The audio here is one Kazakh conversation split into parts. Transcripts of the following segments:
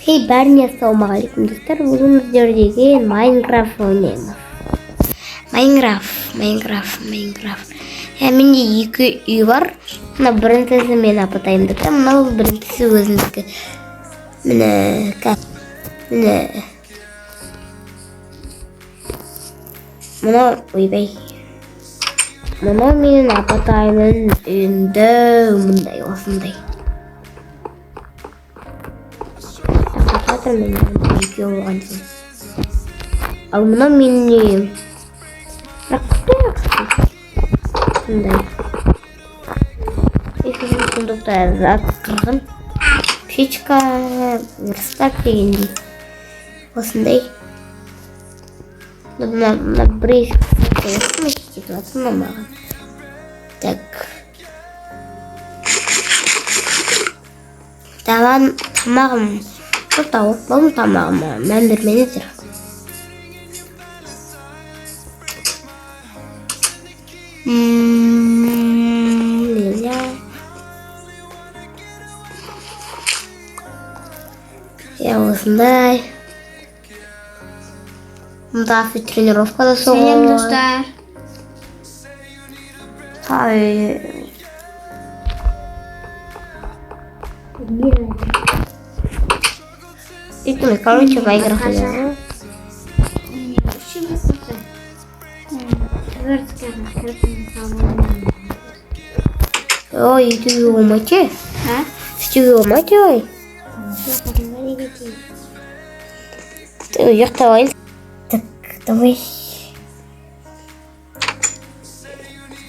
бәріне ассалаумағалейкум достар. Бүгін біздердегі Майнкрафт ойнаймыз. Майнкрафт. Менде екі үй бар. Мына біріншісі мен апатайымдікі, мынау біріншісі өзімдікі. Міне. Мынау ойбай. Мынау менің апатайымның үйінде мындай осындай. Мен екеу болған соң. Ал мынау менің үйім. Сондай. Екінші сундукта зат қырғын. Печка, верстак дегендей. Осындай. Мына бір ескі маған. Так. Тамағым. Тауық болым тамағыма мән бермеңіздер. Осындай. Мұнда тренировкада соғыр. Сәлем достар. Короче, поиграли. Ой, ты его мочи? Ты его мочи? Ты уехала. Так, давай.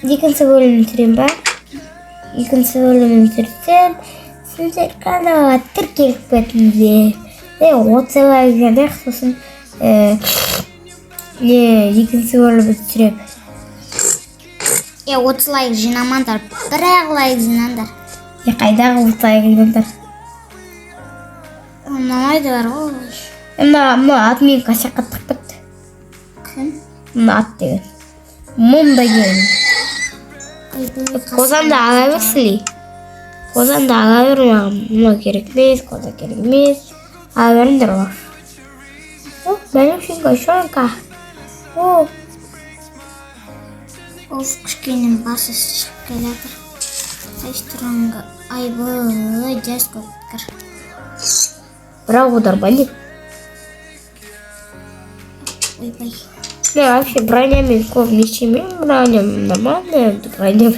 Екінші бөлімін түсірем ба? Екінші бөлімін түсірсем, сіздер каналға тіркеліп кетіңіздер. Отзывайық, сосын екінші бөлімін түсірем. Отзылайық жинамандар, бірақ лайк жинандар. Қайдағы отзылайық жинандар? Ұнамайды бар ғой. Мұны ат мен қашаққа тықпыт. Кім? Мұны ат деген. Мұнда деген. Қозанды ала берсілей. Қозанды ала бер маған. Мұны керек емес, қоза керек емес. Ала беріңдер бар. Бәлім шынқа. Ол кішкенің басы шығып келетір. Айштырыңғы айбылы жас көптір. Бірақ одар бәлем. Ойбай. Вообще бронями вместе броням нормальная броня.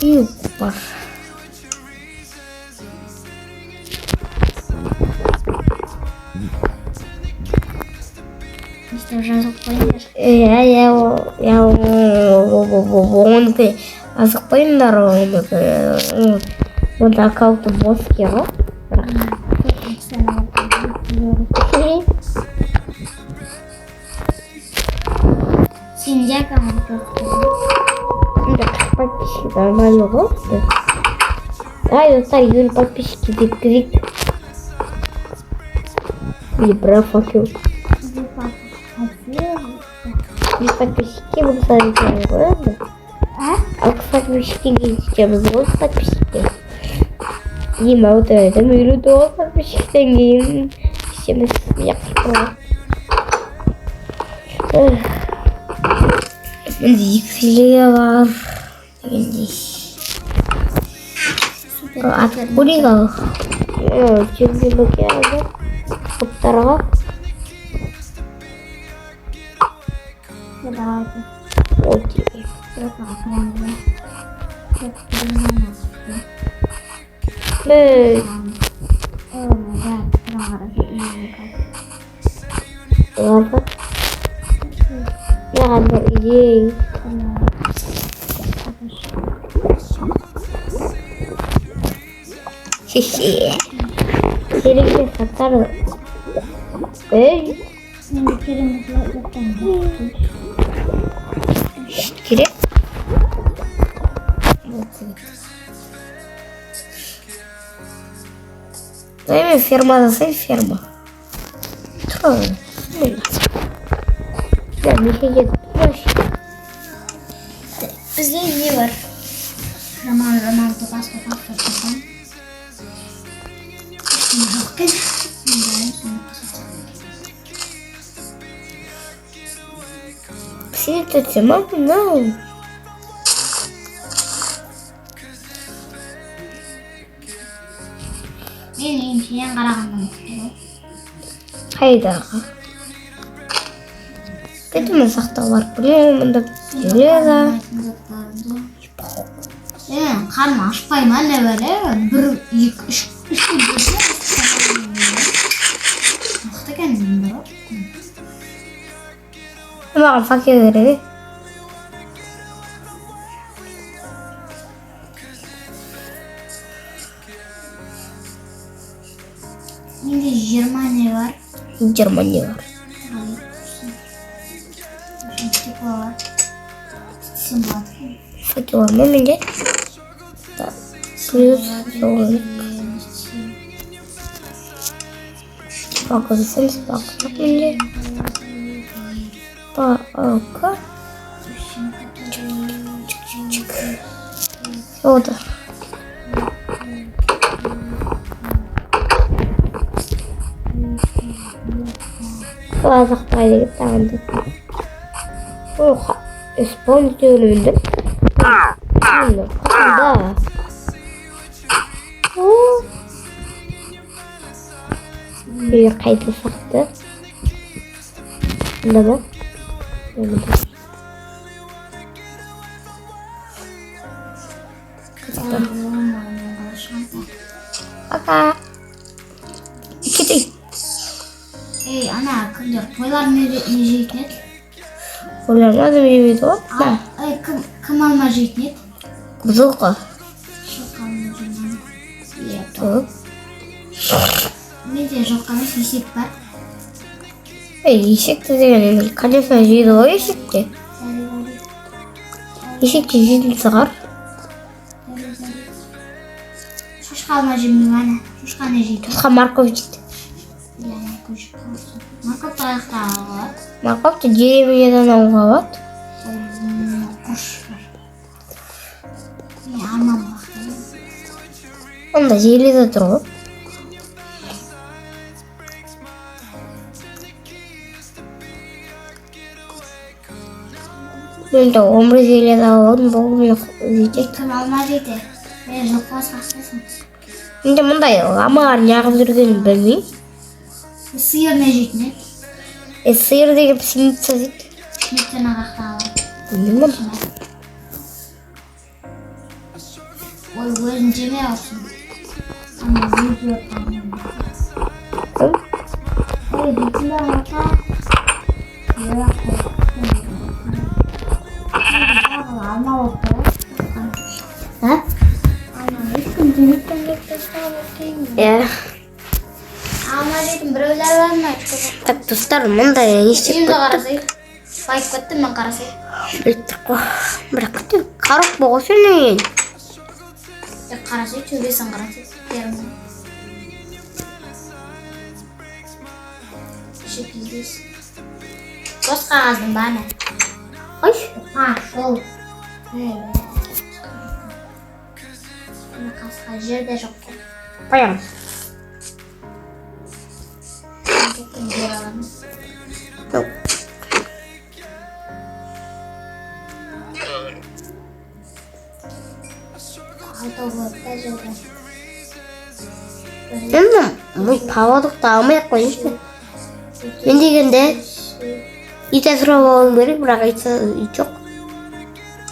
И паш. Что уже запомнишь? Я запомнил, вот аккаунт босс-герой. Синдяка подписчики нормально голосуют. Достар, Юрий, подписчики, дик-дик. Или брафакил. И подписчики вы ставите на глаза. Кстати, подписчики тем зло подписчики. Дима, вот это миру то подписчики. Всем я пошла. Слева. От куригал. Чего блокировать? Второго. Давайте. Окей. Ладно. Я одну идею. Хе-хе. Сереге сатары. Эй. Керек? Время ферма засай ферма. Трое. Да, не сидит. Бізде не бар? Ronaldo басқа тапсырған. Жоқ екен. Все это тема, но... Мен ең қарағаннан өтті. Қайдағы? Кетімен сақтау бар білемін деп келеді. Қарны ашпай ма не бәрі? 1, 2, 3 мықты екен мен бар. Маған факел керек. Менде 20 не бар. 20 не бар. Стекло бар. Сен бар. Факел var mı менде? Да. Плюс 40. Bakılsın bakmak менде. Палка. Вот. Lazıqtaydı gitti. Oha. Исполнить ölümündüm. Şimdi kafamda. Bir kaydı saktı. Bunda bak. Пока. İki Ey ana kızlar toylar ne jeytnet? Ulan nasıl bir video? Ey kim alma jeytnet? Kızılka. Şu kalmacından. Tamam. Менде жоқ қана есек бар. Есек деген конечно жейді ғой есекте. Есекте жейтін шығар. Шошқа алма жемеймін ана. Шошқа не жейді? Шошқа морковь жейді. Морковь аяқта алуға. Морковьті деревнядан алуға болады. Құш бар. Мен алмам бақтым. Онда желеде тұр ғой. Мен де 11 желеде алып алдым, бұл мен жейді. Кім алма жейді? Мен жоқ басқа қасың. Енді мұндай амағар неғып жүргенін білмеймін. Сиыр не жейтін еді? Сиыр деген псиница дейді. Пшеница ағақта алып. Білмеймін. Ой, өзін жеме алсын. Ана видео тамын. Кім? Ой, бітінде алқа. Алма олды. Ә? Алма ешкім жемектен кетті сауы. Алма жейтін біреулер бар ма? Так, достар, мұндай естеп Үйімді қарасай. Байып кеттім мен қарасай. Білттік қой. Бірақ күтті қарық болғысы не? Қарасай, төбесін қарасай. Берімді. Шекілдес. Бос қағаздың ба не? Ой. Шол. Қасқа жерде жоқ қой. Қоямыз. Кеттім жер аламыз. Жоқ. Алтау болып та жерде. Енді бұл павадықты алмай-ақ қойыңызшы. Мен дегенде ит асырап алуым керек, бірақ ит жоқ.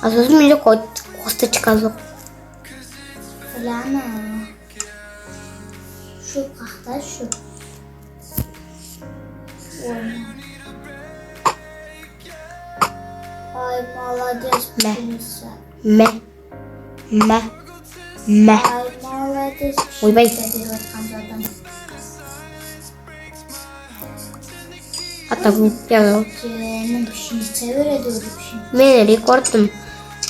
Сосын менде косточка жоқ. Ляна. Şu қақта şu. Ай, молодец, пшеница. Мә. Ай, молодец, Ойбай. пшеница деп отқан задам. Ата бұл пиано. Мен пшеница береді өзі пшеница. Мен рекордым.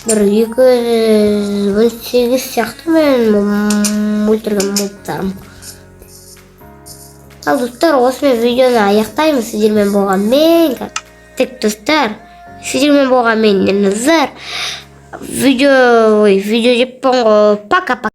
Бір 218 сияқты мен өлтірген мылттарым. Ал достар, осымен видеоны аяқтаймыз. Сіздермен болған мен. Тек достар, сіздермен болған мен Назар. video 집본 거, 빠까빠까.